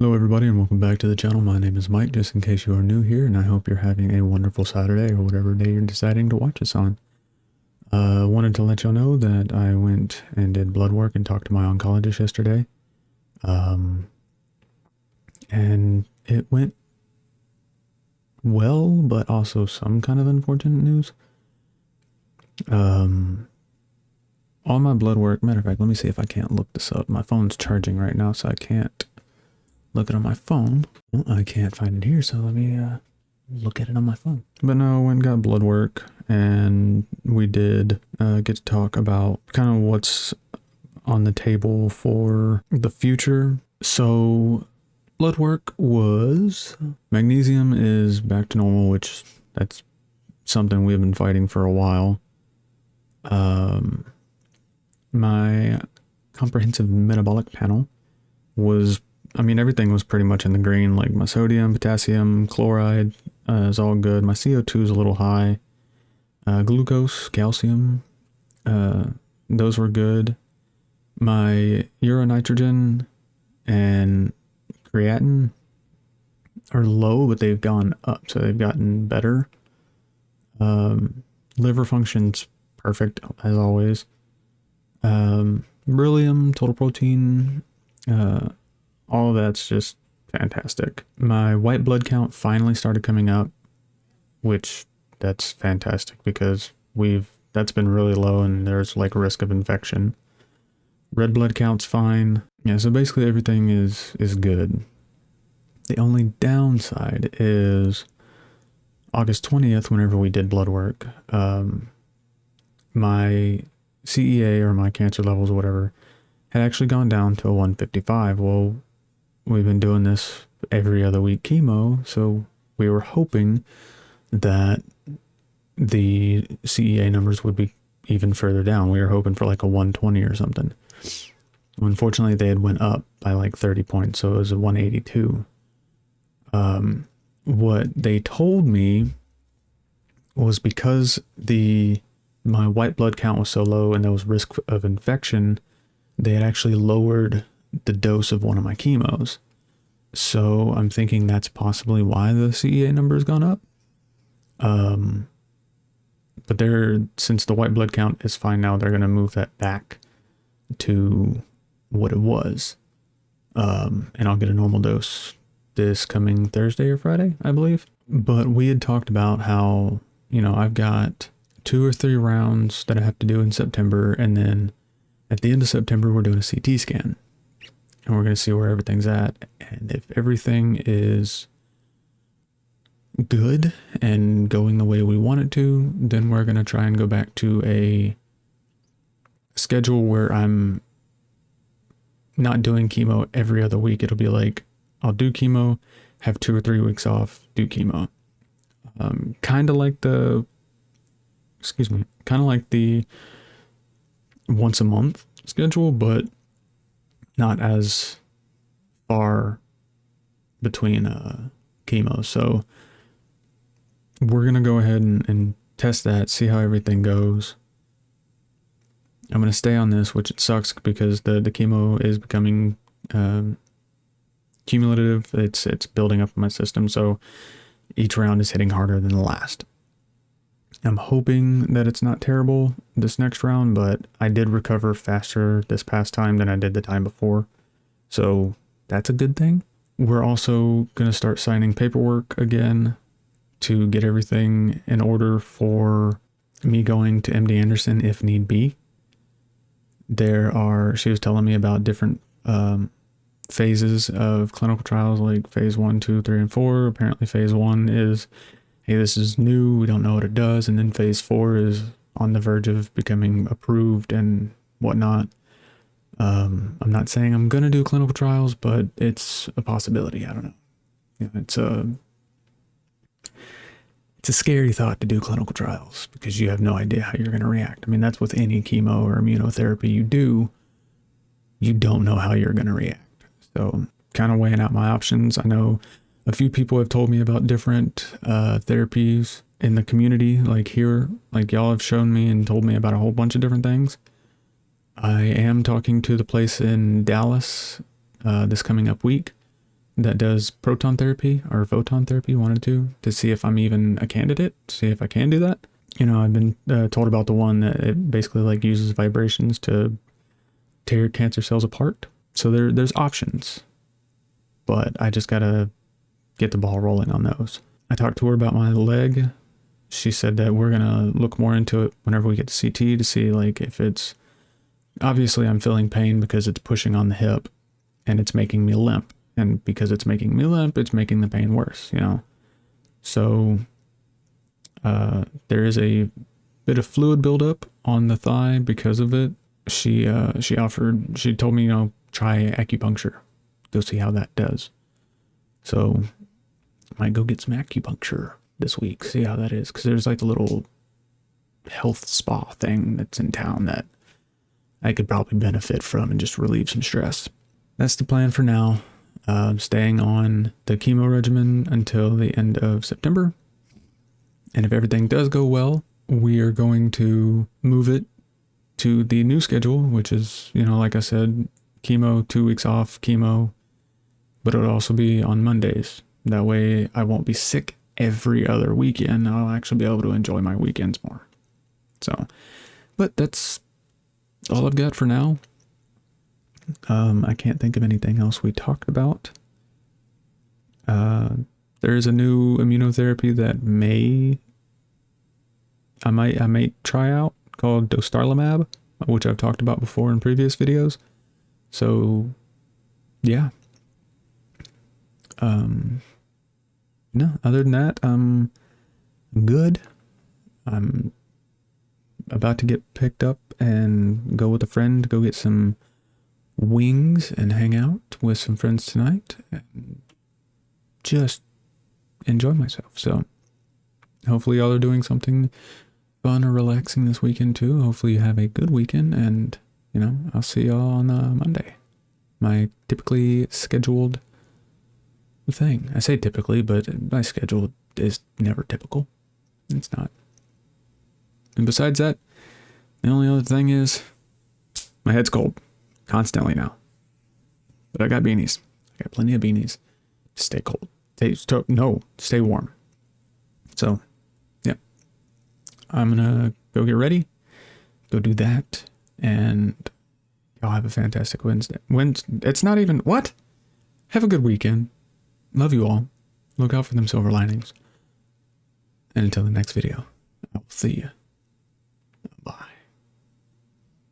Hello everybody and welcome back to the channel. My name is Mike, just in case you are new here, and I hope you're having a wonderful Saturday or whatever day you're deciding to watch us on. Wanted to let y'all know that I went and did blood work and talked to my oncologist yesterday. And it went well, but also some kind of unfortunate news. All my blood work, matter of fact, let me see if I can't look this up. My phone's charging right now, so I can't look it on my phone. Well, I can't find it here, so let me look at it on my phone. But no, I went and got blood work, and we did get to talk about kind of what's on the table for the future. So blood work was magnesium is back to normal, which that's something we've been fighting for a while. My comprehensive metabolic panel was, I mean, everything was pretty much in the green. Like my sodium, potassium, chloride is all good. My CO2 is a little high. Glucose, calcium, those were good. My uronitrogen and creatinine are low, but they've gone up, so they've gotten better. Liver function's perfect, as always. Beryllium, total protein, all of that's just fantastic. My white blood count finally started coming up, which that's fantastic because that's been really low and there's like risk of infection. Red blood count's fine. Yeah, so basically everything is good. The only downside is August 20th, whenever we did blood work, my CEA, or my cancer levels or whatever, had actually gone down to a 155. Well, we've been doing this every other week chemo, so we were hoping that the CEA numbers would be even further down. We were hoping for like a 120 or something. Unfortunately, they had went up by like 30 points, so it was a 182. What they told me was because my white blood count was so low and there was risk of infection, they had actually lowered the dose of one of my chemos. So I'm thinking that's possibly why the CEA number has gone up. But since the white blood count is fine now, they're going to move that back to what it was. And I'll get a normal dose this coming Thursday or Friday, I believe. But we had talked about how, I've got 2 or 3 rounds that I have to do in September, and then at the end of September we're doing a CT scan and we're going to see where everything's at, and if everything is good and going the way we want it to, then we're going to try and go back to a schedule where I'm not doing chemo every other week. It'll be like I'll do chemo, have 2 or 3 weeks off, do chemo. Kind of like the once a month schedule, but not as far between chemo. So we're going to go ahead and test that, see how everything goes. I'm going to stay on this, which it sucks because the chemo is becoming cumulative. It's building up in my system, so each round is hitting harder than the last. I'm hoping that it's not terrible this next round, but I did recover faster this past time than I did the time before. So that's a good thing. We're also going to start signing paperwork again to get everything in order for me going to MD Anderson if need be. She was telling me about different phases of clinical trials, like phase 1, 2, 3, and 4. Apparently phase 1 is, hey, this is new, we don't know what it does. And then phase 4 is on the verge of becoming approved and whatnot. I'm not saying I'm going to do clinical trials, but it's a possibility. I don't know. It's a scary thought to do clinical trials because you have no idea how you're going to react. I mean, that's with any chemo or immunotherapy you do. You don't know how you're going to react. So kind of weighing out my options. I know a few people have told me about different therapies in the community, like here, like y'all have shown me and told me about a whole bunch of different things. I am talking to the place in Dallas this coming up week that does proton therapy or photon therapy wanted to see if I'm even a candidate, see if I can do that. You know, I've been told about the one that it basically like uses vibrations to tear cancer cells apart. So there's options, but I just gotta get the ball rolling on those. I talked to her about my leg. She said that we're gonna look more into it whenever we get to CT to see like if it's, obviously I'm feeling pain because it's pushing on the hip and it's making me limp. And because it's making me limp, it's making the pain worse, you know? So there is a bit of fluid buildup on the thigh because of it. She told me, you know, try acupuncture. Go see how that does. So I might go get some acupuncture this week, see how that is. Because there's like a little health spa thing that's in town that I could probably benefit from and just relieve some stress. That's the plan for now. Staying on the chemo regimen until the end of September. And if everything does go well, we are going to move it to the new schedule, which is, you know, like I said, chemo, 2 weeks off, chemo, but it'll also be on Mondays. That way I won't be sick every other weekend. I'll actually be able to enjoy my weekends more. So, but that's all I've got for now. I can't think of anything else we talked about. There is a new immunotherapy that I might try out called dostarlimab, which I've talked about before in previous videos. So, yeah. No, other than that, I'm good. I'm about to get picked up and go with a friend to go get some wings and hang out with some friends tonight and just enjoy myself. So hopefully y'all are doing something fun or relaxing this weekend too. Hopefully you have a good weekend, and you know, I'll see y'all on Monday. My typically scheduled thing. I say typically, but my schedule is never typical. It's not. And besides that, the only other thing is my head's cold constantly now. But I got beanies. I got plenty of beanies. Stay cold. Stay warm. So, yeah. I'm gonna go get ready, go do that, and y'all have a fantastic Wednesday. It's not even, what? Have a good weekend. Love you all. Look out for them silver linings. And until the next video, I will see you.